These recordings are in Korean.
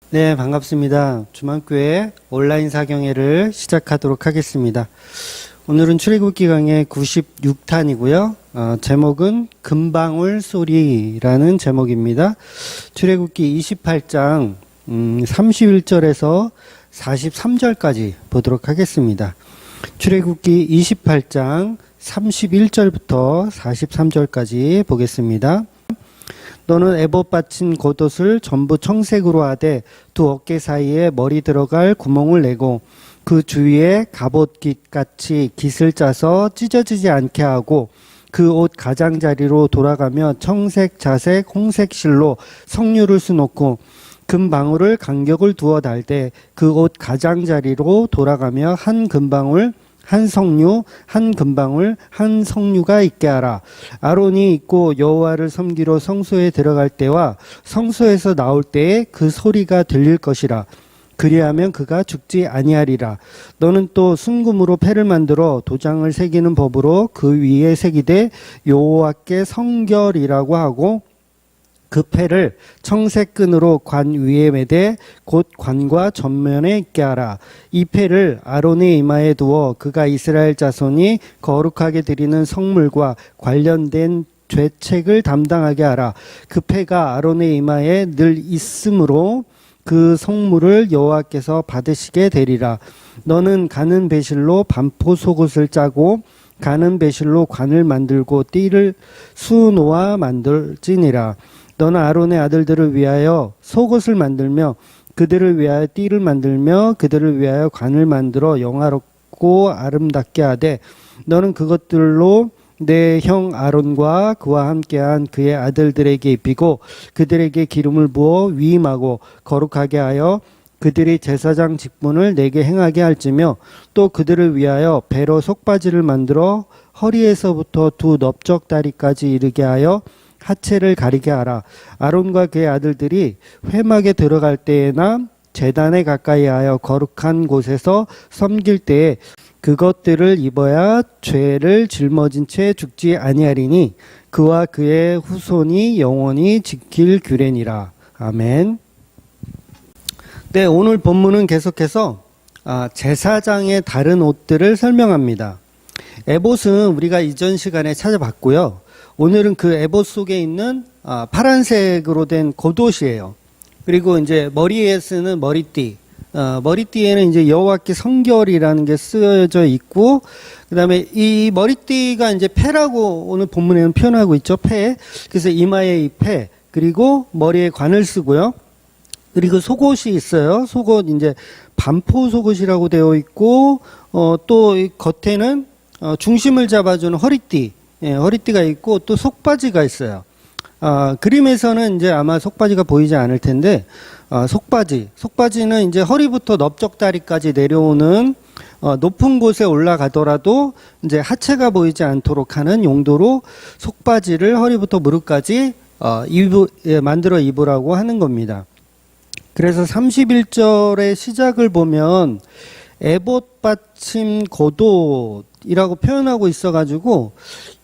네, 반갑습니다. 주만교회 온라인 사경회를 시작하도록 하겠습니다. 오늘은 출애굽기 강의 96탄이고요. 제목은 금방울 소리라는 제목입니다. 출애굽기 28장 31절에서 43절까지 보도록 하겠습니다. 출애굽기 28장 31절부터 43절까지 보겠습니다. 너는 에봇 받친 겉옷을 전부 청색으로 하되 두 어깨 사이에 머리 들어갈 구멍을 내고 그 주위에 갑옷깃같이 깃을 짜서 찢어지지 않게 하고 그 옷 가장자리로 돌아가며 청색, 자색, 홍색 실로 석류를 수놓고 금방울을 간격을 두어 달되 그 옷 가장자리로 돌아가며 한 금방울 한 석류, 한 금방울, 한 석류가 있게 하라. 아론이 있고 여호와를 섬기러 성소에 들어갈 때와 성소에서 나올 때에 그 소리가 들릴 것이라. 그리하면 그가 죽지 아니하리라. 너는 또 순금으로 패를 만들어 도장을 새기는 법으로 그 위에 새기되 여호와께 성결이라고 하고 그 패를 청색 끈으로 관 위에 매되 곧 관과 전면에 있게 하라. 이 패를 아론의 이마에 두어 그가 이스라엘 자손이 거룩하게 드리는 성물과 관련된 죄책을 담당하게 하라. 그 패가 아론의 이마에 늘 있으므로 그 성물을 여호와께서 받으시게 되리라. 너는 가는 배실로 반포 속옷을 짜고 가는 배실로 관을 만들고 띠를 수놓아 만들지니라. 너는 아론의 아들들을 위하여 속옷을 만들며 그들을 위하여 띠를 만들며 그들을 위하여 관을 만들어 영화롭고 아름답게 하되 너는 그것들로 내 형 아론과 그와 함께한 그의 아들들에게 입히고 그들에게 기름을 부어 위임하고 거룩하게 하여 그들이 제사장 직분을 내게 행하게 할지며 또 그들을 위하여 배로 속바지를 만들어 허리에서부터 두 넓적다리까지 이르게 하여 하체를 가리게 하라. 아론과 그의 아들들이 회막에 들어갈 때에나 제단에 가까이 하여 거룩한 곳에서 섬길 때에 그것들을 입어야 죄를 짊어진 채 죽지 아니하리니 그와 그의 후손이 영원히 지킬 규례니라. 아멘. 네, 오늘 본문은 계속해서 제사장의 다른 옷들을 설명합니다. 에봇은 우리가 이전 시간에 찾아봤고요. 오늘은 그 에봇 속에 있는 파란색으로 된 겉옷이에요. 그리고 이제 머리에 쓰는 머리띠. 머리띠에는 이제 여호와께 성결이라는 게 쓰여져 있고, 그 다음에 이 머리띠가 이제 패라고 오늘 본문에는 표현하고 있죠. 패. 그래서 이마에 이 패. 그리고 머리에 관을 쓰고요. 그리고 속옷이 있어요. 속옷 이제 반포 속옷이라고 되어 있고, 또 겉에는 중심을 잡아주는 허리띠. 예, 허리띠가 있고 또 속바지가 있어요. 그림에서는 이제 아마 속바지가 보이지 않을 텐데, 속바지는 이제 허리부터 넓적다리까지 내려오는 높은 곳에 올라가더라도 이제 하체가 보이지 않도록 하는 용도로 속바지를 허리부터 무릎까지 만들어 입으라고 하는 겁니다. 그래서 31절의 시작을 보면 에봇 받침 겉옷이라고 표현하고 있어가지고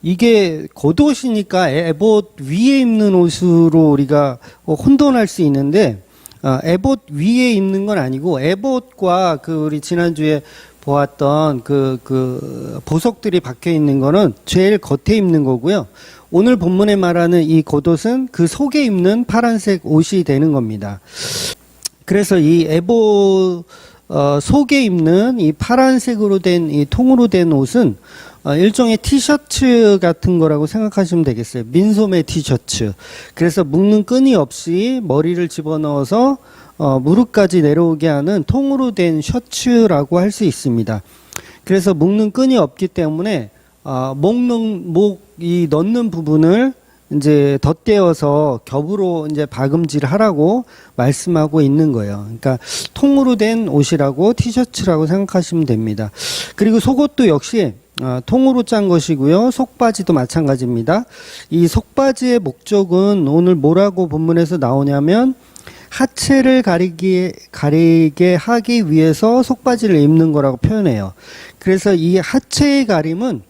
이게 겉옷이니까 에봇 위에 입는 옷으로 우리가 혼돈할 수 있는데 에봇 위에 입는 건 아니고 에봇과 그 우리 지난주에 보았던 그 보석들이 박혀 있는 거는 제일 겉에 입는 거고요. 오늘 본문에 말하는 이 겉옷은 그 속에 입는 파란색 옷이 되는 겁니다. 그래서 이 에봇 속에 입는 이 파란색으로 된 이 통으로 된 옷은 일종의 티셔츠 같은 거라고 생각하시면 되겠어요. 민소매 티셔츠. 그래서 묶는 끈이 없이 머리를 집어넣어서 무릎까지 내려오게 하는 통으로 된 셔츠라고 할 수 있습니다. 그래서 묶는 끈이 없기 때문에 이 넣는 부분을 이제 덧대어서 겹으로 이제 박음질 하라고 말씀하고 있는 거예요. 그러니까 통으로 된 옷이라고 티셔츠라고 생각하시면 됩니다. 그리고 속옷도 역시 통으로 짠 것이고요. 속바지도 마찬가지입니다. 이 속바지의 목적은 오늘 뭐라고 본문에서 나오냐면 하체를 가리게 하기 위해서 속바지를 입는 거라고 표현해요. 그래서 이 하체의 가림은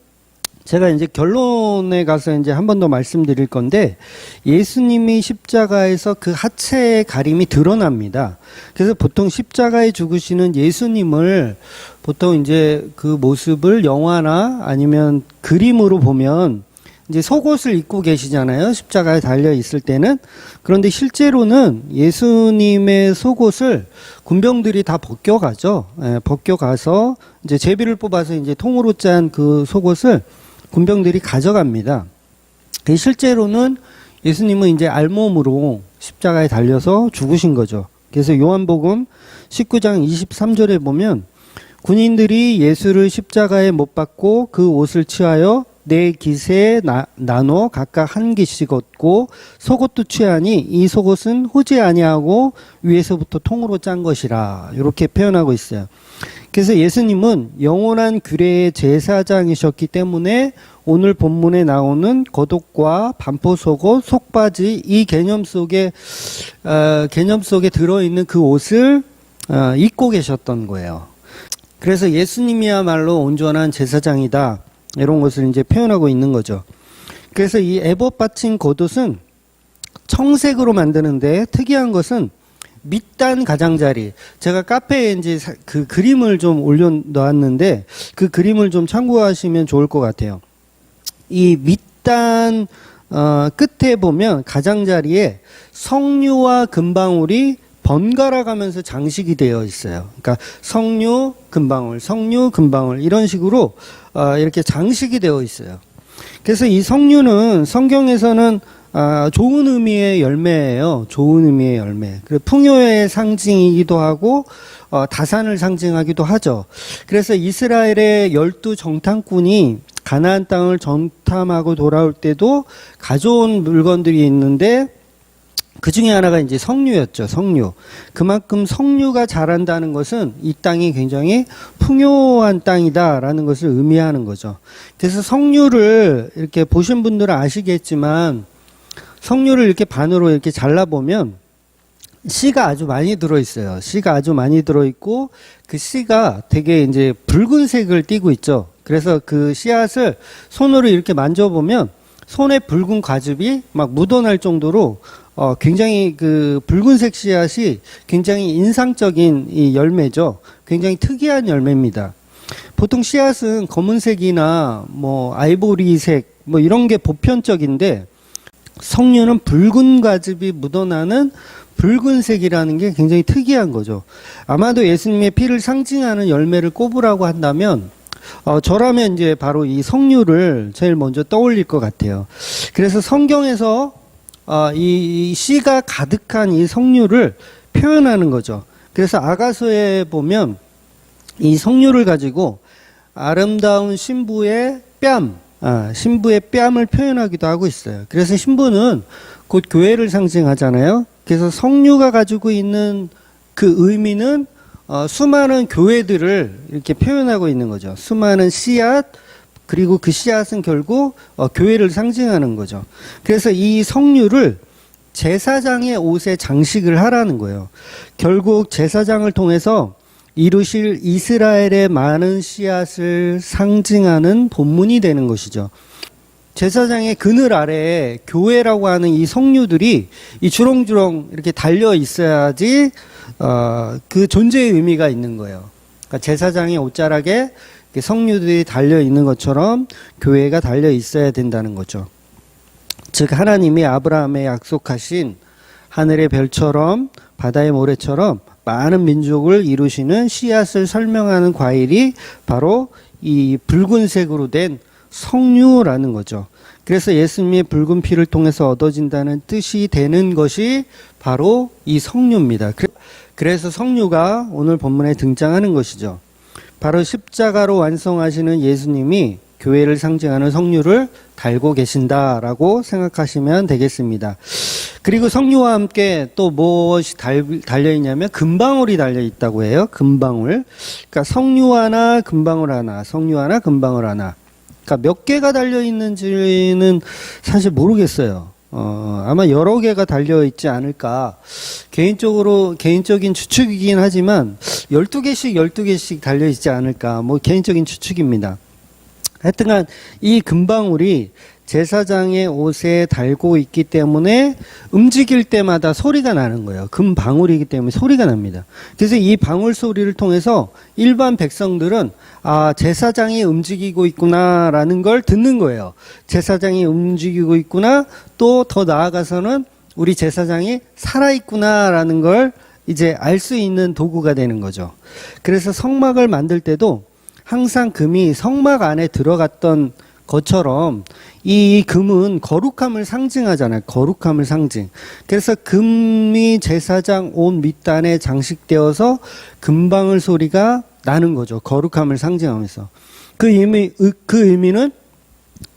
제가 이제 결론에 가서 이제 한 번 더 말씀드릴 건데, 예수님이 십자가에서 그 하체의 가림이 드러납니다. 그래서 보통 십자가에 죽으시는 예수님을 보통 이제 그 모습을 영화나 아니면 그림으로 보면 이제 속옷을 입고 계시잖아요. 십자가에 달려 있을 때는. 그런데 실제로는 예수님의 속옷을 군병들이 다 벗겨가죠. 벗겨가서 이제 제비를 뽑아서 이제 통으로 짠 그 속옷을 군병들이 가져갑니다. 실제로는 예수님은 이제 알몸으로 십자가에 달려서 죽으신 거죠. 그래서 요한복음 19장 23절에 보면 군인들이 예수를 십자가에 못 박고 그 옷을 취하여 네 기세에 나눠 각각 한 기씩 얻고 속옷도 취하니 이 속옷은 호지 아니하고 위에서부터 통으로 짠 것이라, 이렇게 표현하고 있어요. 그래서 예수님은 영원한 규례의 제사장이셨기 때문에 오늘 본문에 나오는 겉옷과 반포 속옷, 속바지, 이 개념 속에 들어있는 그 옷을 입고 계셨던 거예요. 그래서 예수님이야말로 온전한 제사장이다, 이런 것을 이제 표현하고 있는 거죠. 그래서 이 애봇 받친 겉옷은 청색으로 만드는데 특이한 것은 밑단 가장자리, 제가 카페에 이제 그 그림을 좀 올려놓았는데 그 그림을 좀 참고하시면 좋을 것 같아요. 이 밑단 끝에 보면 가장자리에 성류와 금방울이 번갈아 가면서 장식이 되어 있어요. 그러니까 성류, 금방울 이런 식으로 이렇게 장식이 되어 있어요. 그래서 이 성류는 성경에서는 좋은 의미의 열매예요. 좋은 의미의 열매. 그리고 풍요의 상징이기도 하고 다산을 상징하기도 하죠. 그래서 이스라엘의 12 정탐꾼이 가나안 땅을 정탐하고 돌아올 때도 가져온 물건들이 있는데 그 중에 하나가 이제 석류였죠. 석류. 그만큼 석류가 자란다는 것은 이 땅이 굉장히 풍요한 땅이다라는 것을 의미하는 거죠. 그래서 석류를 이렇게 보신 분들은 아시겠지만 석류를 이렇게 반으로 이렇게 잘라보면 씨가 아주 많이 들어있어요. 씨가 아주 많이 들어있고 그 씨가 되게 이제 붉은색을 띠고 있죠. 그래서 그 씨앗을 손으로 이렇게 만져보면 손에 붉은 과즙이 막 묻어날 정도로 굉장히 그 붉은색 씨앗이 굉장히 인상적인 이 열매죠. 굉장히 특이한 열매입니다. 보통 씨앗은 검은색이나 뭐 아이보리색 뭐 이런 게 보편적인데 석류는 붉은 과즙이 묻어나는 붉은색이라는 게 굉장히 특이한 거죠. 아마도 예수님의 피를 상징하는 열매를 꼽으라고 한다면 저라면 이제 바로 이 석류를 제일 먼저 떠올릴 것 같아요. 그래서 성경에서 이 씨가 가득한 이 석류를 표현하는 거죠. 그래서 아가서에 보면 이 석류를 가지고 아름다운 신부의 신부의 뺨을 표현하기도 하고 있어요. 그래서 신부는 곧 교회를 상징하잖아요. 그래서 석류가 가지고 있는 그 의미는 수많은 교회들을 이렇게 표현하고 있는 거죠. 수많은 씨앗, 그리고 그 씨앗은 결국 교회를 상징하는 거죠. 그래서 이 석류를 제사장의 옷에 장식을 하라는 거예요. 결국 제사장을 통해서 이루실 이스라엘의 많은 씨앗을 상징하는 본문이 되는 것이죠. 제사장의 그늘 아래에 교회라고 하는 이 석류들이 이 주렁주렁 이렇게 달려 있어야지 그 존재의 의미가 있는 거예요. 그러니까 제사장의 옷자락에 석류들이 달려 있는 것처럼 교회가 달려 있어야 된다는 거죠. 즉 하나님이 아브라함에 약속하신 하늘의 별처럼 바다의 모래처럼 많은 민족을 이루시는 씨앗을 설명하는 과일이 바로 이 붉은색으로 된 석류라는 거죠. 그래서 예수님의 붉은 피를 통해서 얻어진다는 뜻이 되는 것이 바로 이 석류입니다. 그래서 석류가 오늘 본문에 등장하는 것이죠. 바로 십자가로 완성하시는 예수님이 교회를 상징하는 석류를 달고 계신다라고 생각하시면 되겠습니다. 그리고 석류와 함께 또 무엇이 달려있냐면 금방울이 달려있다고 해요. 금방울. 그러니까 석류 하나, 금방울 하나, 석류 하나, 금방울 하나. 그러니까 몇 개가 달려있는지는 사실 모르겠어요. 아마 여러 개가 달려있지 않을까. 개인적인 추측이긴 하지만 12개씩 달려있지 않을까. 뭐 개인적인 추측입니다. 하여튼간 이 금방울이 제사장의 옷에 달고 있기 때문에 움직일 때마다 소리가 나는 거예요. 금방울이기 때문에 소리가 납니다. 그래서 이 방울 소리를 통해서 일반 백성들은 아, 제사장이 움직이고 있구나라는 걸 듣는 거예요. 제사장이 움직이고 있구나, 또 더 나아가서는 우리 제사장이 살아있구나라는 걸 이제 알 수 있는 도구가 되는 거죠. 그래서 성막을 만들 때도 항상 금이 성막 안에 들어갔던 것처럼 이 금은 거룩함을 상징하잖아요. 거룩함을 상징. 그래서 금이 제사장 옷 밑단에 장식되어서 금방울 소리가 나는 거죠. 거룩함을 상징하면서. 그 의미는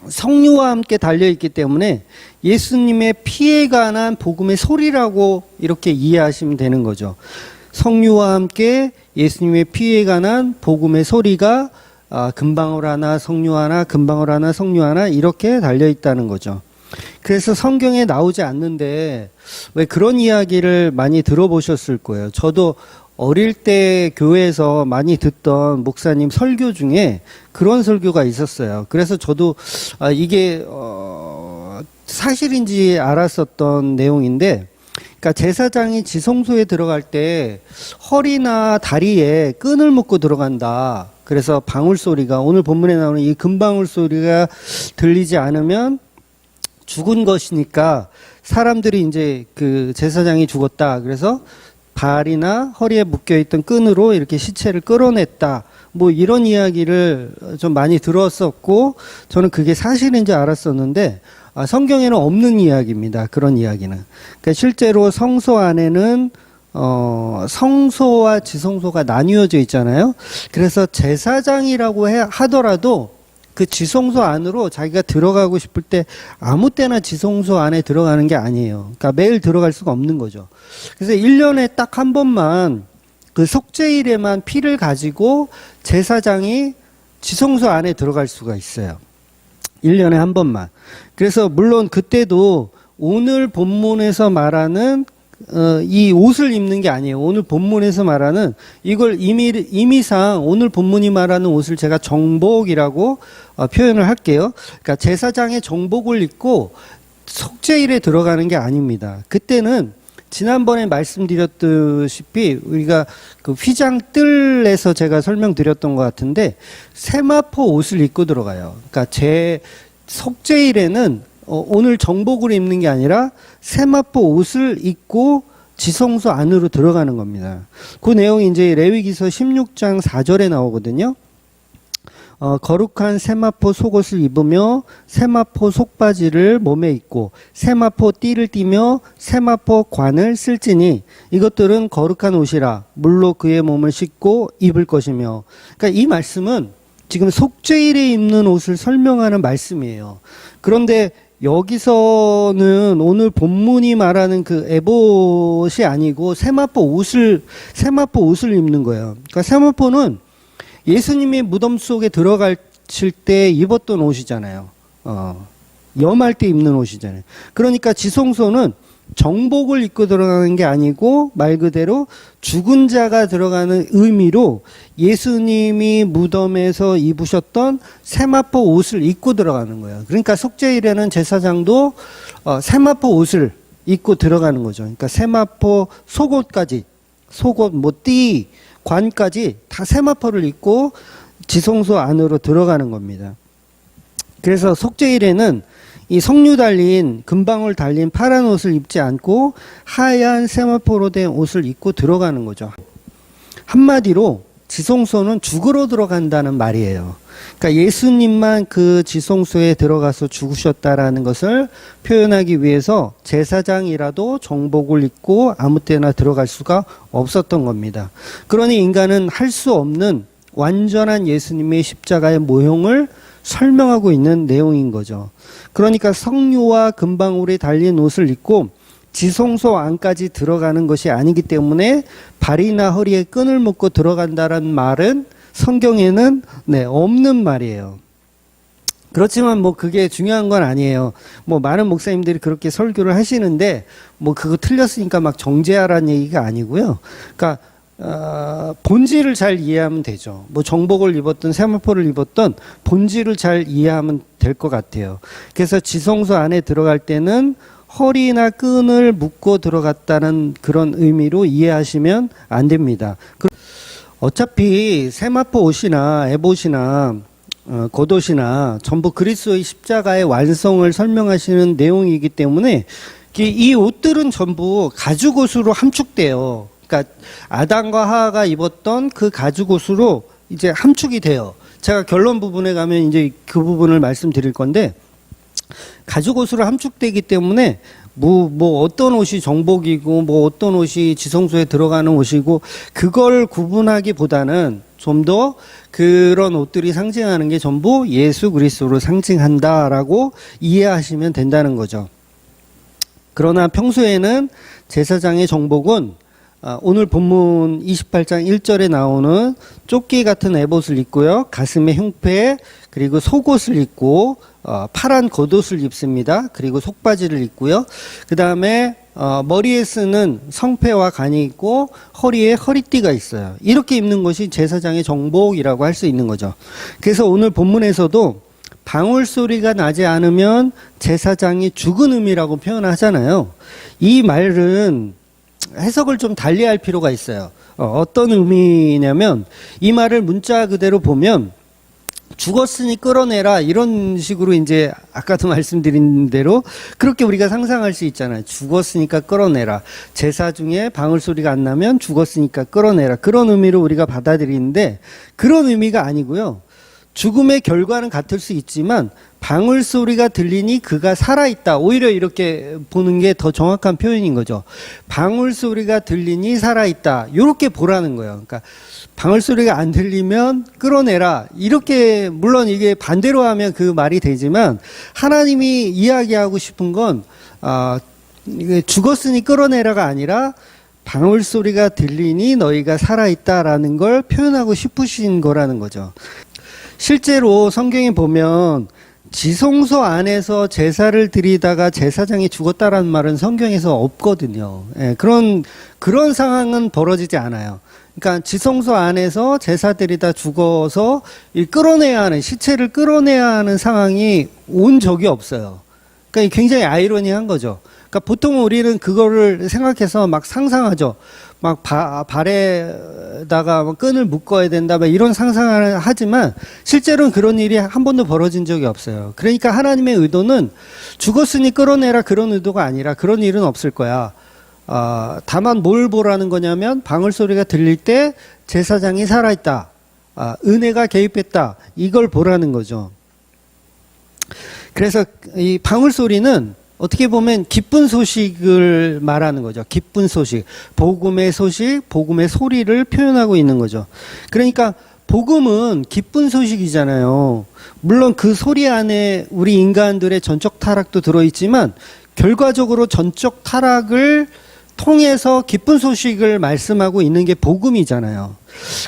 성류와 함께 달려있기 때문에 예수님의 피에 관한 복음의 소리라고 이렇게 이해하시면 되는 거죠. 성류와 함께 예수님의 피에 관한 복음의 소리가 금방울 하나, 성류 하나, 금방울 하나, 성류 하나 이렇게 달려있다는 거죠. 그래서 성경에 나오지 않는데 왜 그런 이야기를 많이 들어보셨을 거예요. 저도 어릴 때 교회에서 많이 듣던 목사님 설교 중에 그런 설교가 있었어요. 그래서 저도 이게 사실인지 알았었던 내용인데, 그러니까 제사장이 지성소에 들어갈 때 허리나 다리에 끈을 묶고 들어간다. 그래서 방울 소리가, 오늘 본문에 나오는 이 금방울 소리가 들리지 않으면 죽은 것이니까 사람들이 이제 그 제사장이 죽었다. 그래서 발이나 허리에 묶여있던 끈으로 이렇게 시체를 끌어냈다. 뭐 이런 이야기를 좀 많이 들었었고, 저는 그게 사실인지 알았었는데, 성경에는 없는 이야기입니다. 그런 이야기는. 그러니까 실제로 성소 안에는 성소와 지성소가 나뉘어져 있잖아요. 그래서 제사장이라고 하더라도 그 지성소 안으로 자기가 들어가고 싶을 때 아무 때나 지성소 안에 들어가는 게 아니에요. 그러니까 매일 들어갈 수가 없는 거죠. 그래서 1년에 딱 한 번만 그 속죄일에만 피를 가지고 제사장이 지성소 안에 들어갈 수가 있어요. 1년에 한 번만. 그래서 물론 그때도 오늘 본문에서 말하는 이 옷을 입는 게 아니에요. 오늘 본문에서 말하는 이걸 임의상 오늘 본문이 말하는 옷을 제가 정복이라고 표현을 할게요. 그러니까 제사장의 정복을 입고 속죄일에 들어가는 게 아닙니다. 그때는 지난번에 말씀드렸듯이 우리가 그 휘장뜰에서 제가 설명드렸던 것 같은데 세마포 옷을 입고 들어가요. 그러니까 제 속죄일에는 오늘 정복을 입는 게 아니라 세마포 옷을 입고 지성소 안으로 들어가는 겁니다. 그 내용이 이제 레위기서 16장 4절에 나오거든요. 거룩한 세마포 속옷을 입으며 세마포 속바지를 몸에 입고 세마포 띠를 띠며 세마포 관을 쓸지니 이것들은 거룩한 옷이라 물로 그의 몸을 씻고 입을 것이며. 그러니까 이 말씀은 지금 속죄일에 입는 옷을 설명하는 말씀이에요. 그런데 여기서는 오늘 본문이 말하는 그 에봇이 아니고 세마포 옷을 입는 거예요. 그러니까 세마포는 예수님이 무덤 속에 들어가실 때 입었던 옷이잖아요. 염할 때 입는 옷이잖아요. 그러니까 지성소는 정복을 입고 들어가는 게 아니고 말 그대로 죽은 자가 들어가는 의미로 예수님이 무덤에서 입으셨던 세마포 옷을 입고 들어가는 거예요. 그러니까 속죄일에는 제사장도 세마포 옷을 입고 들어가는 거죠. 그러니까 세마포 속옷까지, 속옷, 띠, 관까지 다 세마포를 입고 지성소 안으로 들어가는 겁니다. 그래서 속죄일에는 이 석류 달린, 금방울 달린 파란 옷을 입지 않고 하얀 세마포로 된 옷을 입고 들어가는 거죠. 한마디로 지성소는 죽으러 들어간다는 말이에요. 그러니까 예수님만 그 지성소에 들어가서 죽으셨다라는 것을 표현하기 위해서 제사장이라도 정복을 입고 아무 때나 들어갈 수가 없었던 겁니다. 그러니 인간은 할 수 없는 완전한 예수님의 십자가의 모형을 설명하고 있는 내용인 거죠. 그러니까 석류와 금방울이 달린 옷을 입고 지성소 안까지 들어가는 것이 아니기 때문에 발이나 허리에 끈을 묶고 들어간다는 말은 성경에는 없는 말이에요. 그렇지만 뭐 그게 중요한 건 아니에요. 뭐 많은 목사님들이 그렇게 설교를 하시는데 뭐 그거 틀렸으니까 막 정죄하라는 얘기가 아니고요. 그러니까 본질을 잘 이해하면 되죠. 뭐 정복을 입었든 세마포를 입었든 본질을 잘 이해하면 될 것 같아요. 그래서 지성소 안에 들어갈 때는 허리나 끈을 묶고 들어갔다는 그런 의미로 이해하시면 안 됩니다. 어차피 세마포 옷이나 에봇이나 겉옷이나 전부 그리스도의 십자가의 완성을 설명하시는 내용이기 때문에 이 옷들은 전부 가죽옷으로 함축돼요. 그러니까 아담과 하하가 입었던 그 가죽옷으로 이제 함축이 돼요. 제가 결론 부분에 가면 이제 그 부분을 말씀드릴 건데, 가죽옷으로 함축되기 때문에 뭐 어떤 옷이 정복이고 뭐 어떤 옷이 지성소에 들어가는 옷이고 그걸 구분하기보다는 좀 더 그런 옷들이 상징하는 게 전부 예수 그리스도를 상징한다라고 이해하시면 된다는 거죠. 그러나 평소에는 제사장의 정복은 오늘 본문 28장 1절에 나오는 조끼 같은 에봇을 입고요. 가슴에 흉패, 그리고 속옷을 입고 파란 겉옷을 입습니다. 그리고 속바지를 입고요. 그 다음에 머리에 쓰는 성패와 관이 있고 허리에 허리띠가 있어요. 이렇게 입는 것이 제사장의 정복이라고 할 수 있는 거죠. 그래서 오늘 본문에서도 방울 소리가 나지 않으면 제사장이 죽은 의미라고 표현하잖아요. 이 말은 해석을 좀 달리할 필요가 있어요. 어떤 의미냐면 이 말을 문자 그대로 보면 죽었으니 끌어내라 이런 식으로 이제 아까도 말씀드린 대로 그렇게 우리가 상상할 수 있잖아요. 죽었으니까 끌어내라. 제사 중에 방울 소리가 안 나면 죽었으니까 끌어내라. 그런 의미로 우리가 받아들이는데 그런 의미가 아니고요. 죽음의 결과는 같을 수 있지만 방울 소리가 들리니 그가 살아있다. 오히려 이렇게 보는 게 더 정확한 표현인 거죠. 방울 소리가 들리니 살아있다. 이렇게 보라는 거예요. 그러니까 방울 소리가 안 들리면 끌어내라. 이렇게 물론 이게 반대로 하면 그 말이 되지만 하나님이 이야기하고 싶은 건 죽었으니 끌어내라가 아니라 방울 소리가 들리니 너희가 살아있다라는 걸 표현하고 싶으신 거라는 거죠. 실제로 성경에 보면 지성소 안에서 제사를 드리다가 제사장이 죽었다라는 말은 성경에서 없거든요. 예, 그런 상황은 벌어지지 않아요. 그러니까 지성소 안에서 제사 드리다 죽어서 끌어내야 하는, 시체를 끌어내야 하는 상황이 온 적이 없어요. 그러니까 굉장히 아이러니한 거죠. 그러니까 보통 우리는 그거를 생각해서 막 상상하죠. 막 발에다가 끈을 묶어야 된다, 막 이런 상상을 하지만 실제로는 그런 일이 한 번도 벌어진 적이 없어요. 그러니까 하나님의 의도는 죽었으니 끌어내라 그런 의도가 아니라 그런 일은 없을 거야. 다만 뭘 보라는 거냐면 방울 소리가 들릴 때 제사장이 살아있다. 은혜가 개입했다. 이걸 보라는 거죠. 그래서 이 방울 소리는 어떻게 보면 기쁜 소식을 말하는 거죠. 기쁜 소식. 복음의 소식, 복음의 소리를 표현하고 있는 거죠. 그러니까 복음은 기쁜 소식이잖아요. 물론 그 소리 안에 우리 인간들의 전적 타락도 들어있지만 결과적으로 전적 타락을 통해서 기쁜 소식을 말씀하고 있는 게 복음이잖아요.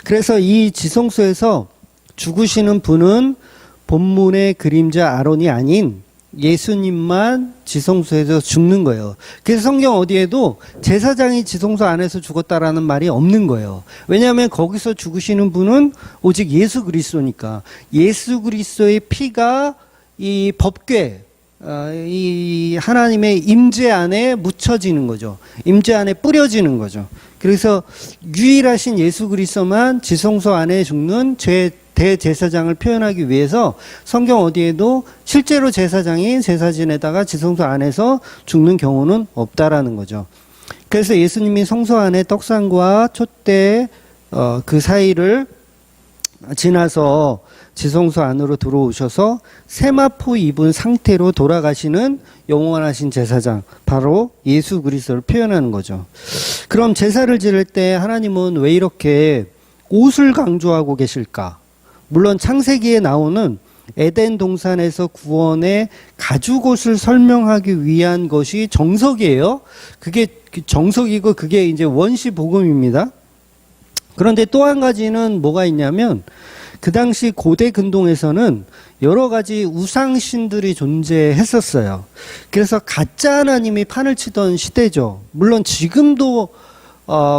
그래서 이 지성소에서 죽으시는 분은 본문의 그림자 아론이 아닌 예수님만 지성소에서 죽는 거예요. 그래서 성경 어디에도 제사장이 지성소 안에서 죽었다라는 말이 없는 거예요. 왜냐하면 거기서 죽으시는 분은 오직 예수 그리스도니까. 예수 그리스도의 피가 이 법궤, 이 하나님의 임재 안에 묻혀지는 거죠. 임재 안에 뿌려지는 거죠. 그래서 유일하신 예수 그리스도만 지성소 안에 죽는 대제사장을 표현하기 위해서 성경 어디에도 실제로 제사장이 제사 지내다가 지성소 안에서 죽는 경우는 없다라는 거죠. 그래서 예수님이 성소 안에 떡상과 촛대 그 사이를 지나서 지성소 안으로 들어오셔서 세마포 입은 상태로 돌아가시는 영원하신 제사장, 바로 예수 그리스도를 표현하는 거죠. 그럼 제사를 지낼 때 하나님은 왜 이렇게 옷을 강조하고 계실까? 물론 창세기에 나오는 에덴 동산에서 구원의 가죽옷을 설명하기 위한 것이 정석이에요. 그게 정석이고 그게 이제 원시 복음입니다. 그런데 또 한 가지는 뭐가 있냐면 그 당시 고대 근동에서는 여러 가지 우상신들이 존재했었어요. 그래서 가짜 하나님이 판을 치던 시대죠. 물론 지금도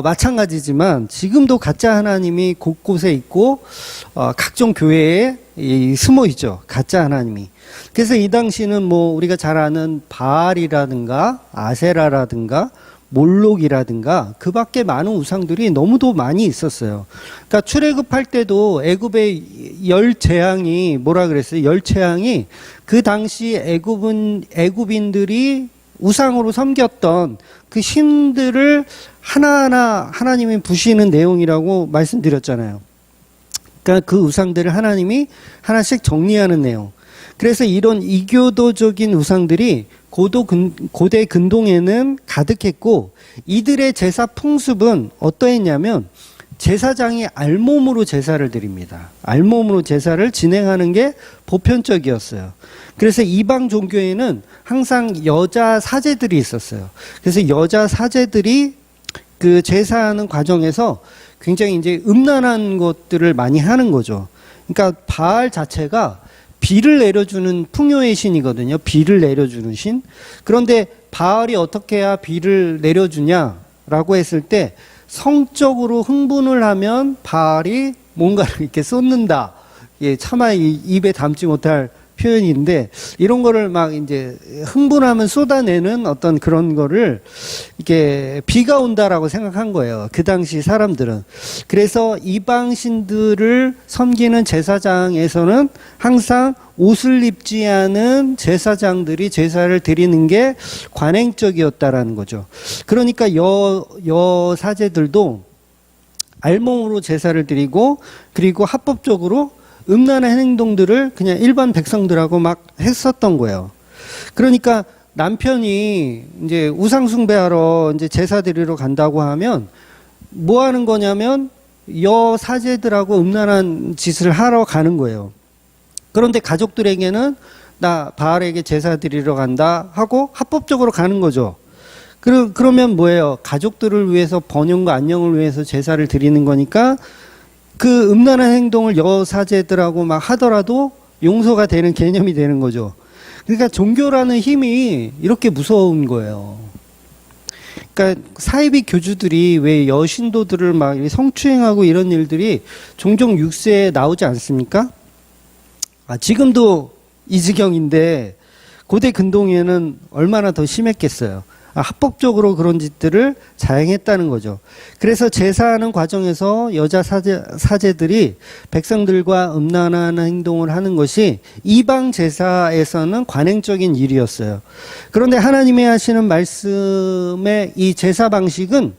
마찬가지지만 지금도 가짜 하나님이 곳곳에 있고 각종 교회에 숨어 있죠. 가짜 하나님이. 그래서 이 당시는 뭐 우리가 잘 아는 바알이라든가 아세라라든가 몰록이라든가 그 밖에 많은 우상들이 너무도 많이 있었어요. 그러니까 출애굽할 때도 애굽의 열 재앙이 뭐라 그랬어요? 열 재앙이 그 당시 애굽인들이 우상으로 섬겼던 그 신들을 하나하나 하나님이 부시는 내용이라고 말씀드렸잖아요. 그러니까 그 우상들을 하나님이 하나씩 정리하는 내용. 그래서 이런 이교도적인 우상들이 고대 근동에는 가득했고, 이들의 제사 풍습은 어떠했냐면 제사장이 알몸으로 제사를 드립니다. 알몸으로 제사를 진행하는 게 보편적이었어요. 그래서 이방 종교에는 항상 여자 사제들이 있었어요. 그래서 여자 사제들이 그 제사하는 과정에서 굉장히 이제 음란한 것들을 많이 하는 거죠. 그러니까 바알 자체가 비를 내려주는 풍요의 신이거든요. 비를 내려주는 신. 그런데 바알이 어떻게 해야 비를 내려주냐라고 했을 때 성적으로 흥분을 하면 바알이 뭔가를 이렇게 쏟는다. 예, 차마 입에 담지 못할 표현인데, 이런 거를 막 이제 흥분하면 쏟아내는 어떤 그런 거를 이렇게 비가 온다라고 생각한 거예요. 그 당시 사람들은. 그래서 이방신들을 섬기는 제사장에서는 항상 옷을 입지 않은 제사장들이 제사를 드리는 게 관행적이었다라는 거죠. 그러니까 여사제들도 알몸으로 제사를 드리고, 그리고 합법적으로 음란한 행동들을 그냥 일반 백성들하고 막 했었던 거예요. 그러니까 남편이 이제 우상숭배하러 이제 제사 드리러 간다고 하면 뭐 하는 거냐면 여사제들하고 음란한 짓을 하러 가는 거예요. 그런데 가족들에게는 나 바알에게 제사 드리러 간다 하고 합법적으로 가는 거죠. 그러면 뭐예요? 가족들을 위해서, 번영과 안녕을 위해서 제사를 드리는 거니까 그 음란한 행동을 여사제들하고 막 하더라도 용서가 되는 개념이 되는 거죠. 그러니까 종교라는 힘이 이렇게 무서운 거예요. 그러니까 사이비 교주들이 왜 여신도들을 막 성추행하고 이런 일들이 종종 육세에 나오지 않습니까? 지금도 이 지경인데 고대 근동에는 얼마나 더 심했겠어요. 합법적으로 그런 짓들을 자행했다는 거죠. 그래서 제사하는 과정에서 여자 사제들이 백성들과 음란한 행동을 하는 것이 이방 제사에서는 관행적인 일이었어요. 그런데 하나님이 하시는 말씀의 이 제사 방식은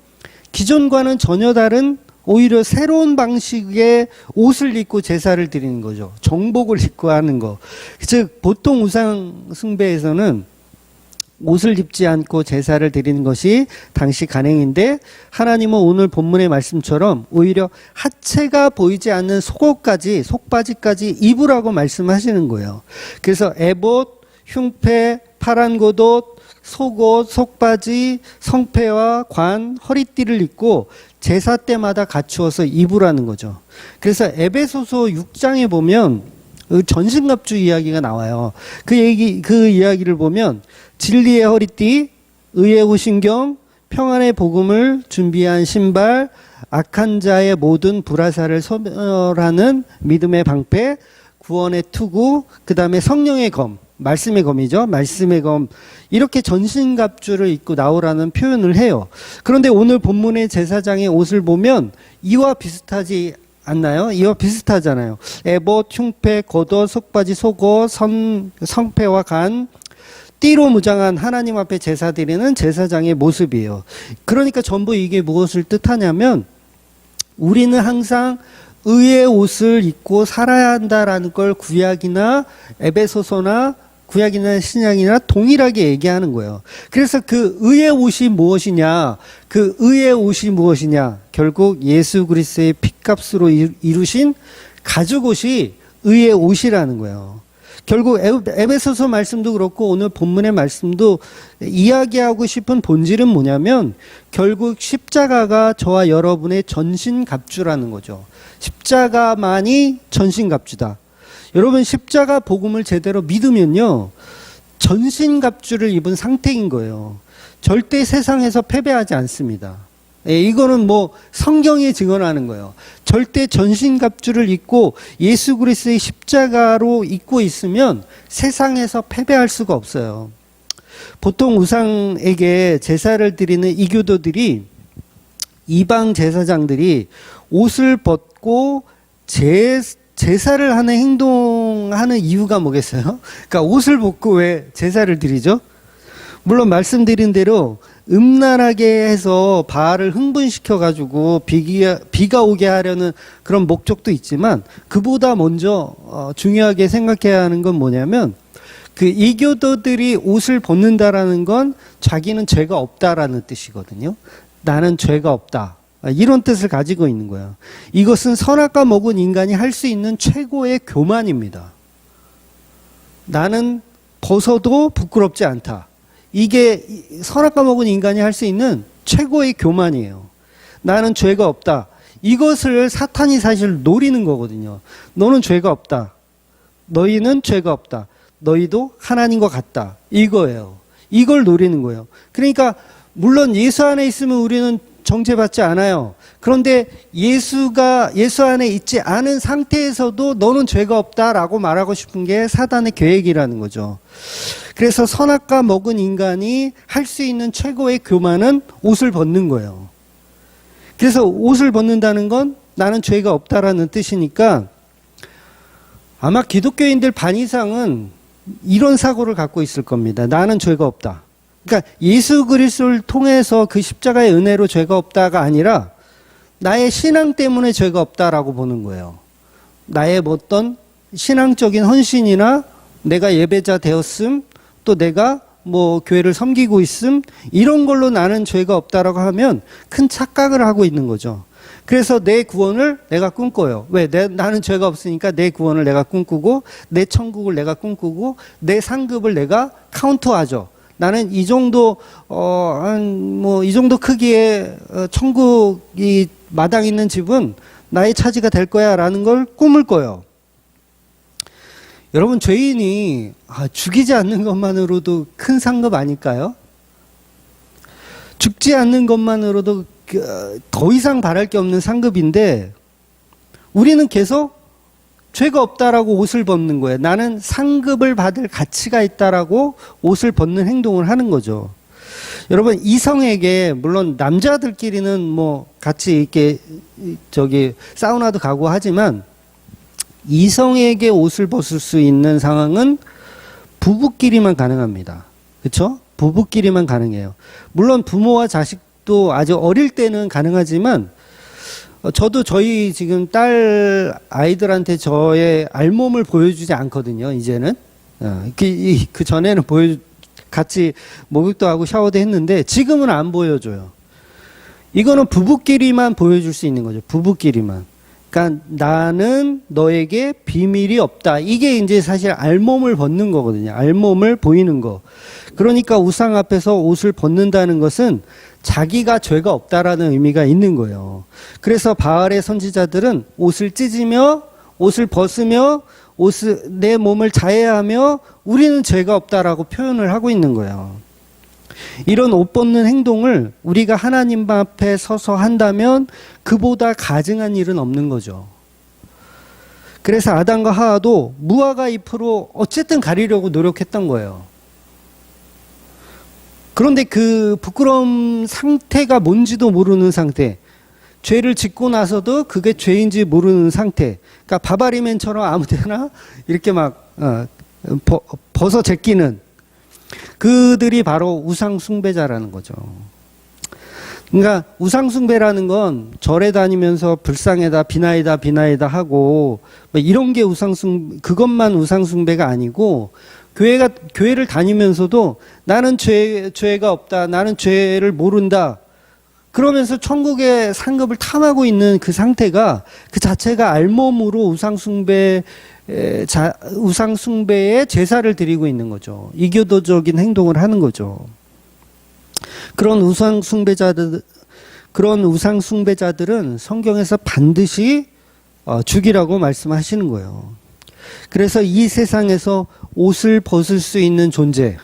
기존과는 전혀 다른 오히려 새로운 방식의 옷을 입고 제사를 드리는 거죠. 정복을 입고 하는 거. 즉 보통 우상 숭배에서는 옷을 입지 않고 제사를 드리는 것이 당시 간행인데, 하나님은 오늘 본문의 말씀처럼 오히려 하체가 보이지 않는 속옷까지, 속바지까지 입으라고 말씀하시는 거예요. 그래서 에봇, 흉패, 파란 겉옷, 속옷, 속바지, 성패와 관, 허리띠를 입고 제사 때마다 갖추어서 입으라는 거죠. 그래서 에베소서 6장에 보면 전신갑주 이야기가 나와요. 그 이야기를 보면 진리의 허리띠, 의의 후신경, 평안의 복음을 준비한 신발, 악한 자의 모든 불화살을 소멸하는 믿음의 방패, 구원의 투구, 그 다음에 성령의 검, 말씀의 검이죠. 말씀의 검. 이렇게 전신갑주를 입고 나오라는 표현을 해요. 그런데 오늘 본문의 제사장의 옷을 보면 이와 비슷하지 않나요? 이와 비슷하잖아요. 에봇, 흉패, 겉옷, 속바지, 속옷, 성패와 간, 띠로 무장한 하나님 앞에 제사 드리는 제사장의 모습이에요. 그러니까 전부 이게 무엇을 뜻하냐면 우리는 항상 의의 옷을 입고 살아야 한다라는 걸 구약이나 에베소서나 구약이나 신약이나 동일하게 얘기하는 거예요. 그래서 그 의의 옷이 무엇이냐? 그 의의 옷이 무엇이냐? 결국 예수 그리스도의 핏값으로 이루신 가죽옷이 의의 옷이라는 거예요. 결국 에베소서 말씀도 그렇고 오늘 본문의 말씀도 이야기하고 싶은 본질은 뭐냐면 결국 십자가가 저와 여러분의 전신갑주라는 거죠. 십자가만이 전신갑주다. 여러분 십자가 복음을 제대로 믿으면요 전신갑주를 입은 상태인 거예요. 절대 세상에서 패배하지 않습니다. 예, 이거는 뭐 성경이 증언하는 거예요. 절대 전신갑주를 입고 예수 그리스도의 십자가로 입고 있으면 세상에서 패배할 수가 없어요. 보통 우상에게 제사를 드리는 이교도들이, 이방 제사장들이 옷을 벗고 제사를 하는 행동하는 이유가 뭐겠어요? 그러니까 옷을 벗고 왜 제사를 드리죠? 물론 말씀드린 대로 음란하게 해서 바알을 흥분시켜 가지고 비가 오게 하려는 그런 목적도 있지만, 그보다 먼저 중요하게 생각해야 하는 건 뭐냐면, 그 이교도들이 옷을 벗는다라는 건 자기는 죄가 없다라는 뜻이거든요. 나는 죄가 없다, 이런 뜻을 가지고 있는 거예요. 이것은 선악과 먹은 인간이 할 수 있는 최고의 교만입니다. 나는 벗어도 부끄럽지 않다. 이게 선악과 먹은 인간이 할 수 있는 최고의 교만이에요. 나는 죄가 없다. 이것을 사탄이 사실 노리는 거거든요. 너는 죄가 없다. 너희는 죄가 없다. 너희도 하나님과 같다. 이거예요. 이걸 노리는 거예요. 그러니까 물론 예수 안에 있으면 우리는 정죄받지 않아요. 그런데 예수 안에 있지 않은 상태에서도 너는 죄가 없다라고 말하고 싶은 게 사단의 계획이라는 거죠. 그래서 선악과 먹은 인간이 할 수 있는 최고의 교만은 옷을 벗는 거예요. 그래서 옷을 벗는다는 건 나는 죄가 없다라는 뜻이니까, 아마 기독교인들 반 이상은 이런 사고를 갖고 있을 겁니다. 나는 죄가 없다. 그러니까 예수 그리스도를 통해서 그 십자가의 은혜로 죄가 없다가 아니라 나의 신앙 때문에 죄가 없다라고 보는 거예요. 나의 어떤 신앙적인 헌신이나 내가 예배자 되었음, 또 내가 뭐 교회를 섬기고 있음, 이런 걸로 나는 죄가 없다라고 하면 큰 착각을 하고 있는 거죠. 그래서 내 구원을 내가 꿈꿔요. 왜? 나는 죄가 없으니까 내 구원을 내가 꿈꾸고, 내 천국을 내가 꿈꾸고, 내 상급을 내가 카운트하죠. 나는 이 정도, 이 정도 크기의 천국이 마당 있는 집은 나의 차지가 될 거야 라는 걸 꿈을 꿔요. 여러분, 죄인이 죽이지 않는 것만으로도 큰 상급 아닐까요? 죽지 않는 것만으로도 더 이상 바랄 게 없는 상급인데, 우리는 계속 죄가 없다라고 옷을 벗는 거예요. 나는 상급을 받을 가치가 있다라고 옷을 벗는 행동을 하는 거죠. 여러분, 이성에게, 물론 남자들끼리는 뭐 같이 이렇게 사우나도 가고 하지만, 이성에게 옷을 벗을 수 있는 상황은 부부끼리만 가능합니다. 그렇죠? 부부끼리만 가능해요. 물론 부모와 자식도 아주 어릴 때는 가능하지만, 저도 저희 지금 딸 아이들한테 저의 알몸을 보여주지 않거든요, 이제는. 그 전에는 같이 목욕도 하고 샤워도 했는데, 지금은 안 보여줘요. 이거는 부부끼리만 보여줄 수 있는 거죠. 부부끼리만. 그러니까 나는 너에게 비밀이 없다. 이게 이제 사실 알몸을 벗는 거거든요. 알몸을 보이는 거. 그러니까 우상 앞에서 옷을 벗는다는 것은 자기가 죄가 없다라는 의미가 있는 거예요. 그래서 바알의 선지자들은 옷을 찢으며, 옷을 벗으며, 내 몸을 자해하며 우리는 죄가 없다라고 표현을 하고 있는 거예요. 이런 옷 벗는 행동을 우리가 하나님 앞에 서서 한다면 그보다 가증한 일은 없는 거죠. 그래서 아담과 하와도 무화과 잎으로 어쨌든 가리려고 노력했던 거예요. 그런데 그 부끄러움 상태가 뭔지도 모르는 상태, 죄를 짓고 나서도 그게 죄인지 모르는 상태, 그러니까 바바리맨처럼 아무데나 이렇게 막 벗어 제끼는 그들이 바로 우상 숭배자라는 거죠. 그러니까 우상 숭배라는 건 절에 다니면서 불상에다 비나이다 하고 뭐 이런 게 그것만 우상 숭배가 아니고, 교회를 다니면서도 나는 죄가 없다, 나는 죄를 모른다, 그러면서 천국의 상급을 탐하고 있는 그 상태가, 그 자체가 알몸으로 우상 숭배에 제사를 드리고 있는 거죠. 이교도적인 행동을 하는 거죠. 그런 우상 숭배자들은 성경에서 반드시 죽이라고 말씀하시는 거예요. 그래서 이 세상에서 옷을 벗을 수 있는 존재,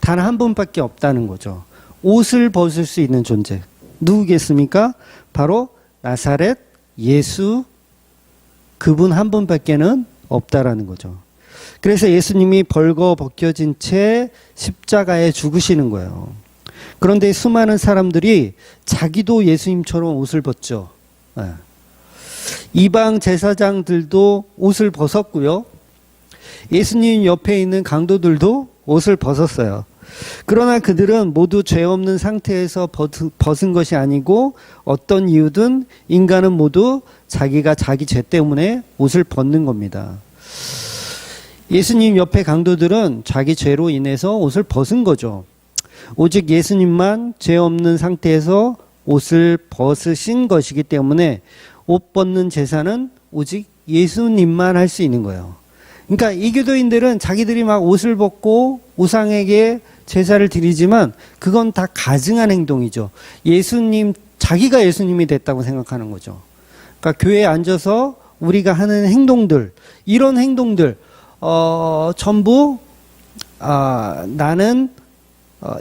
단 한 분밖에 없다는 거죠. 옷을 벗을 수 있는 존재. 누구겠습니까? 바로 나사렛 예수, 그분 한 분밖에는 없다라는 거죠. 그래서 예수님이 벌거 벗겨진 채 십자가에 죽으시는 거예요. 그런데 수많은 사람들이 자기도 예수님처럼 옷을 벗죠. 이방 제사장들도 옷을 벗었고요. 예수님 옆에 있는 강도들도 옷을 벗었어요. 그러나 그들은 모두 죄 없는 상태에서 벗은 것이 아니고 어떤 이유든 인간은 모두 자기가 자기 죄 때문에 옷을 벗는 겁니다. 예수님 옆에 강도들은 자기 죄로 인해서 옷을 벗은 거죠. 오직 예수님만 죄 없는 상태에서 옷을 벗으신 것이기 때문에 옷 벗는 제사는 오직 예수님만 할 수 있는 거예요. 그러니까 이교도인들은 자기들이 막 옷을 벗고 우상에게 제사를 드리지만 그건 다 가증한 행동이죠. 예수님, 자기가 예수님이 됐다고 생각하는 거죠. 그러니까 교회에 앉아서 우리가 하는 행동들, 이런 행동들, 전부, 나는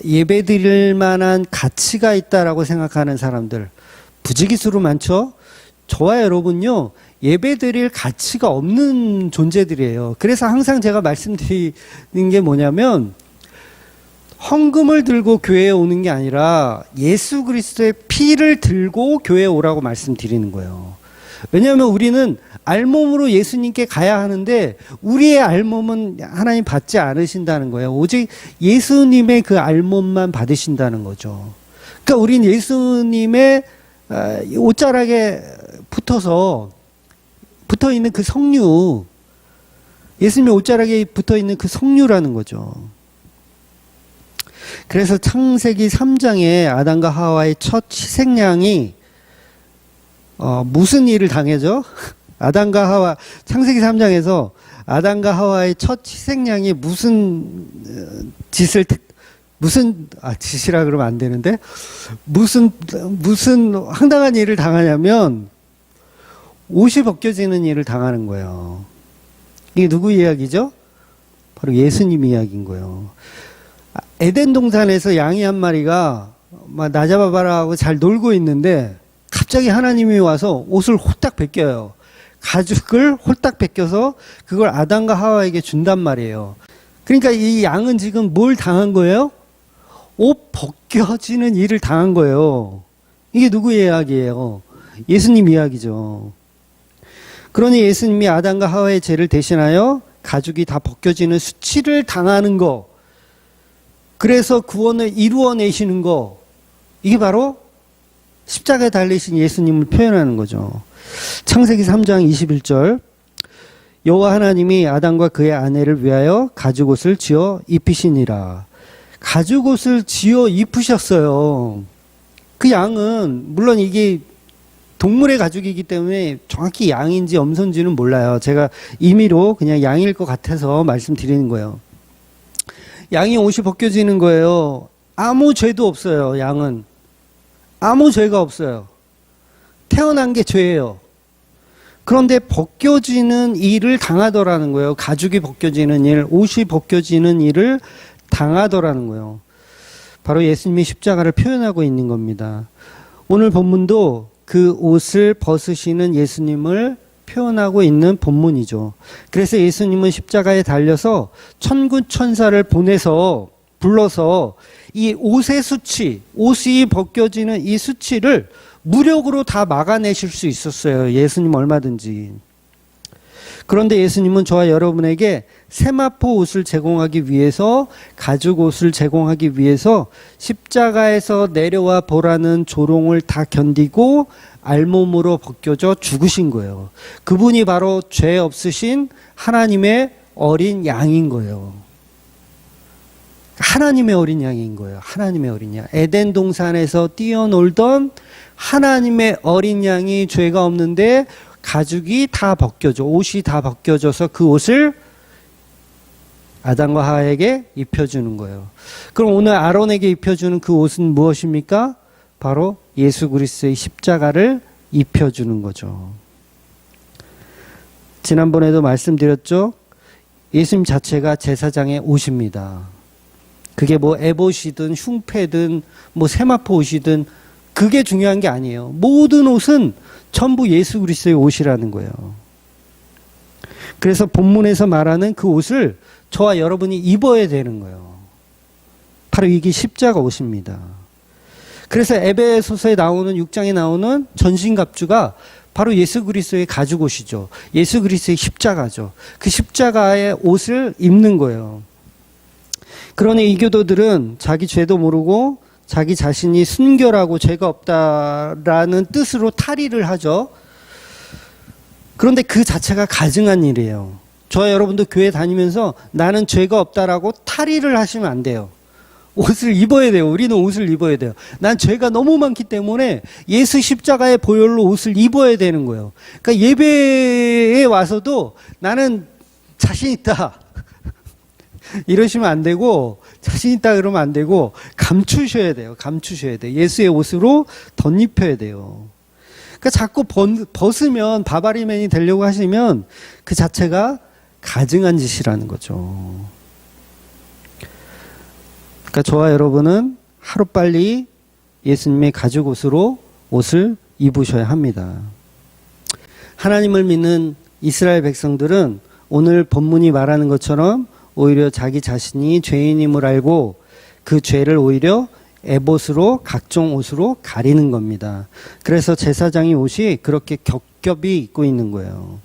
예배 드릴 만한 가치가 있다라고 생각하는 사람들, 부지기수로 많죠? 저와 여러분요, 예배 드릴 가치가 없는 존재들이에요. 그래서 항상 제가 말씀드리는 게 뭐냐면, 헌금을 들고 교회에 오는 게 아니라 예수 그리스도의 피를 들고 교회에 오라고 말씀드리는 거예요. 왜냐하면 우리는 알몸으로 예수님께 가야 하는데 우리의 알몸은 하나님 받지 않으신다는 거예요. 오직 예수님의 그 알몸만 받으신다는 거죠. 그러니까 우린 예수님의 옷자락에 붙어 있는 그 성류, 예수님의 옷자락에 붙어 있는 그 성류라는 거죠. 그래서 창세기 3장에 아담과 하와의 첫 희생양이 무슨 일을 당해죠? 아담과 하와, 창세기 3장에서 아담과 하와의 첫 희생양이 무슨 짓이라 그러면 안 되는데, 무슨 황당한 일을 당하냐면, 옷이 벗겨지는 일을 당하는 거예요. 이게 누구 이야기죠? 바로 예수님 이야기인 거예요. 에덴 동산에서 양이 한 마리가 막 나 잡아봐라 하고 잘 놀고 있는데 갑자기 하나님이 와서 옷을 홀딱 벗겨요. 가죽을 홀딱 벗겨서 그걸 아담과 하와에게 준단 말이에요. 그러니까 이 양은 지금 뭘 당한 거예요? 옷 벗겨지는 일을 당한 거예요. 이게 누구 이야기예요? 예수님 이야기죠. 그러니 예수님이 아담과 하와의 죄를 대신하여 가죽이 다 벗겨지는 수치를 당하는 거, 그래서 구원을 이루어내시는 거, 이게 바로 십자가에 달리신 예수님을 표현하는 거죠. 창세기 3장 21절, 여호와 하나님이 아담과 그의 아내를 위하여 가죽옷을 지어 입히시니라. 가죽옷을 지어 입으셨어요. 그 양은 물론 이게 동물의 가죽이기 때문에 정확히 양인지 염소인지는 몰라요. 제가 임의로 그냥 양일 것 같아서 말씀드리는 거예요. 양이 옷이 벗겨지는 거예요. 아무 죄도 없어요. 양은 아무 죄가 없어요. 태어난 게 죄예요. 그런데 벗겨지는 일을 당하더라는 거예요. 가죽이 벗겨지는 일, 옷이 벗겨지는 일을 당하더라는 거예요. 바로 예수님이 십자가를 표현하고 있는 겁니다. 오늘 본문도 그 옷을 벗으시는 예수님을 표현하고 있는 본문이죠. 그래서 예수님은 십자가에 달려서 천군 천사를 불러서 이 옷의 수치, 옷이 벗겨지는 이 수치를 무력으로 다 막아내실 수 있었어요. 예수님 얼마든지. 그런데 예수님은 저와 여러분에게 세마포 옷을 제공하기 위해서, 가죽 옷을 제공하기 위해서 십자가에서 내려와 보라는 조롱을 다 견디고 알몸으로 벗겨져 죽으신 거예요. 그분이 바로 죄 없으신 하나님의 어린 양인 거예요. 하나님의 어린 양인 거예요. 하나님의 어린 양. 에덴 동산에서 뛰어놀던 하나님의 어린 양이 죄가 없는데 가죽이 다 벗겨져, 옷이 다 벗겨져서 그 옷을 아담과 하와에게 입혀주는 거예요. 그럼 오늘 아론에게 입혀주는 그 옷은 무엇입니까? 바로 예수 그리스도의 십자가를 입혀주는 거죠. 지난번에도 말씀드렸죠? 예수님 자체가 제사장의 옷입니다. 그게 뭐 에봇이든 흉패든 뭐 세마포 옷이든 그게 중요한 게 아니에요. 모든 옷은 전부 예수 그리스도의 옷이라는 거예요. 그래서 본문에서 말하는 그 옷을 저와 여러분이 입어야 되는 거예요. 바로 이게 십자가 옷입니다. 그래서 에베소서에 나오는 6장에 나오는 전신갑주가 바로 예수 그리스도의 가죽 옷이죠. 예수 그리스도의 십자가죠. 그 십자가의 옷을 입는 거예요. 그러니 이 교도들은 자기 죄도 모르고 자기 자신이 순결하고 죄가 없다라는 뜻으로 탈의를 하죠. 그런데 그 자체가 가증한 일이에요. 저와 여러분도 교회 다니면서 나는 죄가 없다라고 탈의를 하시면 안 돼요. 옷을 입어야 돼요. 우리는 옷을 입어야 돼요. 난 죄가 너무 많기 때문에 예수 십자가의 보혈로 옷을 입어야 되는 거예요. 그러니까 예배에 와서도 나는 자신 있다. 이러시면 안 되고, 자신 있다 그러면 안 되고, 감추셔야 돼요. 감추셔야 돼요. 예수의 옷으로 덧입혀야 돼요. 그러니까 자꾸 벗으면 바바리맨이 되려고 하시면 그 자체가 가증한 짓이라는 거죠. 그러니까 저와 여러분은 하루빨리 예수님의 가죽 옷으로 옷을 입으셔야 합니다. 하나님을 믿는 이스라엘 백성들은 오늘 본문이 말하는 것처럼 오히려 자기 자신이 죄인임을 알고 그 죄를 오히려 에봇으로 각종 옷으로 가리는 겁니다. 그래서 제사장의 옷이 그렇게 겹겹이 입고 있는 거예요.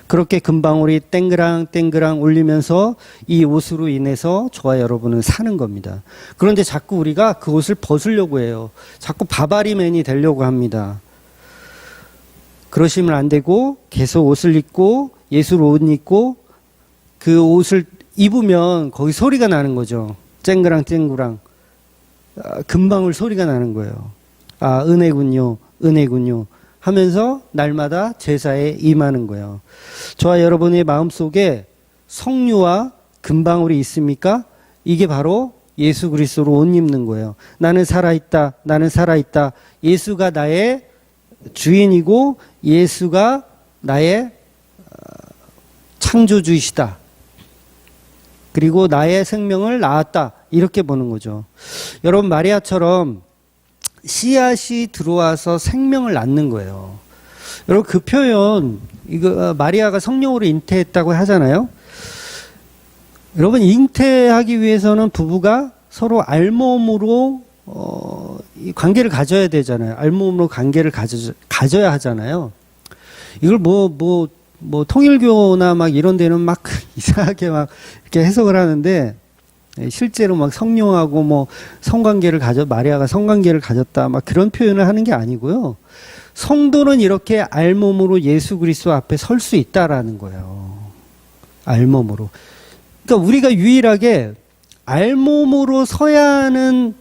그렇게 금방울이 땡그랑 울리면서 이 옷으로 인해서 저와 여러분은 사는 겁니다. 그런데 자꾸 우리가 그 옷을 벗으려고 해요. 자꾸 바바리맨이 되려고 합니다. 그러시면 안 되고 계속 옷을 입고 예수로 옷 입고 그 옷을 입으면 거기 소리가 나는 거죠. 쨍그랑 금방울 소리가 나는 거예요. 아, 은혜군요. 하면서 날마다 제사에 임하는 거예요. 저와 여러분의 마음속에 성류와 금방울이 있습니까? 이게 바로 예수 그리스도로 옷 입는 거예요. 나는 살아있다. 예수가 나의 주인이고 예수가 나의 창조주이시다. 그리고 나의 생명을 낳았다. 이렇게 보는 거죠. 여러분, 마리아처럼 씨앗이 들어와서 생명을 낳는 거예요. 여러분, 그 표현, 이거 마리아가 성령으로 잉태했다고 하잖아요. 여러분, 잉태하기 위해서는 부부가 서로 알몸으로 관계를 가져야 되잖아요. 알몸으로 관계를 가져야 하잖아요. 이걸 통일교나 막 이런 데는 막 이상하게 막 이렇게 해석을 하는데, 실제로 막 성령하고 마리아가 성관계를 가졌다 막 그런 표현을 하는 게 아니고요. 성도는 이렇게 알몸으로 예수 그리스도 앞에 설 수 있다라는 거예요. 알몸으로. 그러니까 우리가 유일하게 알몸으로 서야 하는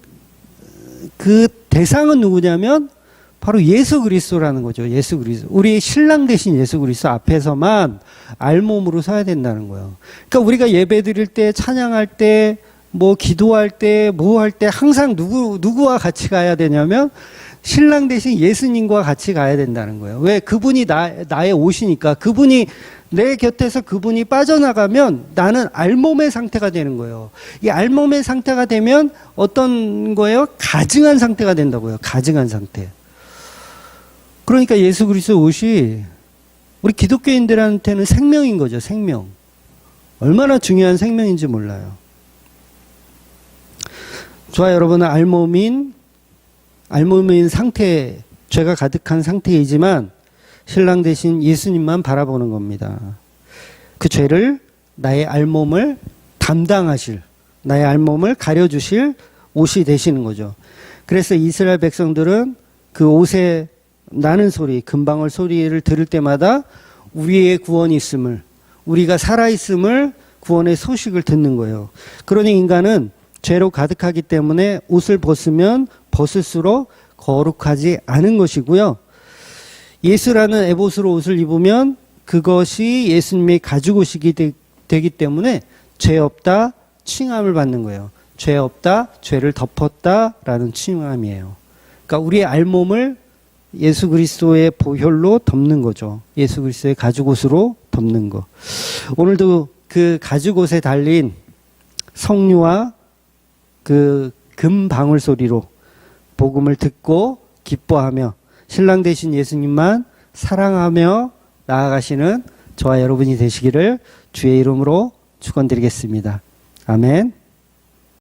그 대상은 누구냐면 바로 예수 그리스도라는 거죠. 예수 그리스도. 우리의 신랑 되신 예수 그리스도 앞에서만 알몸으로 서야 된다는 거예요. 그러니까 우리가 예배 드릴 때, 찬양할 때, 기도할 때, 할 때 항상 누구와 같이 가야 되냐면 신랑 되신 예수님과 같이 가야 된다는 거예요. 왜? 그분이 나의 옷이니까. 그분이 내 곁에서 그분이 빠져나가면 나는 알몸의 상태가 되는 거예요. 이 알몸의 상태가 되면 어떤 거예요? 가증한 상태가 된다고요. 가증한 상태. 그러니까 예수 그리스도 옷이 우리 기독교인들한테는 생명인 거죠. 생명. 얼마나 중요한 생명인지 몰라요. 저와 여러분은 알몸인 상태, 죄가 가득한 상태이지만 신랑 대신 예수님만 바라보는 겁니다. 그 죄를, 나의 알몸을 담당하실, 나의 알몸을 가려주실 옷이 되시는 거죠. 그래서 이스라엘 백성들은 그 옷에 나는 소리, 금방울 소리를 들을 때마다 우리의 구원이 있음을, 우리가 살아있음을, 구원의 소식을 듣는 거예요. 그러니 인간은 죄로 가득하기 때문에 옷을 벗으면 벗을수록 거룩하지 않은 것이고요. 예수라는 에봇으로 옷을 입으면 그것이 예수님의 가죽 옷이 되기 때문에 죄 없다, 칭함을 받는 거예요. 죄 없다, 죄를 덮었다라는 칭함이에요. 그러니까 우리의 알몸을 예수 그리스도의 보혈로 덮는 거죠. 예수 그리스도의 가죽 옷으로 덮는 거. 오늘도 그 가죽 옷에 달린 성류와 그 금방울 소리로 복음을 듣고 기뻐하며 신랑 되신 예수님만 사랑하며 나아가시는 저와 여러분이 되시기를 주의 이름으로 축원드리겠습니다. 아멘.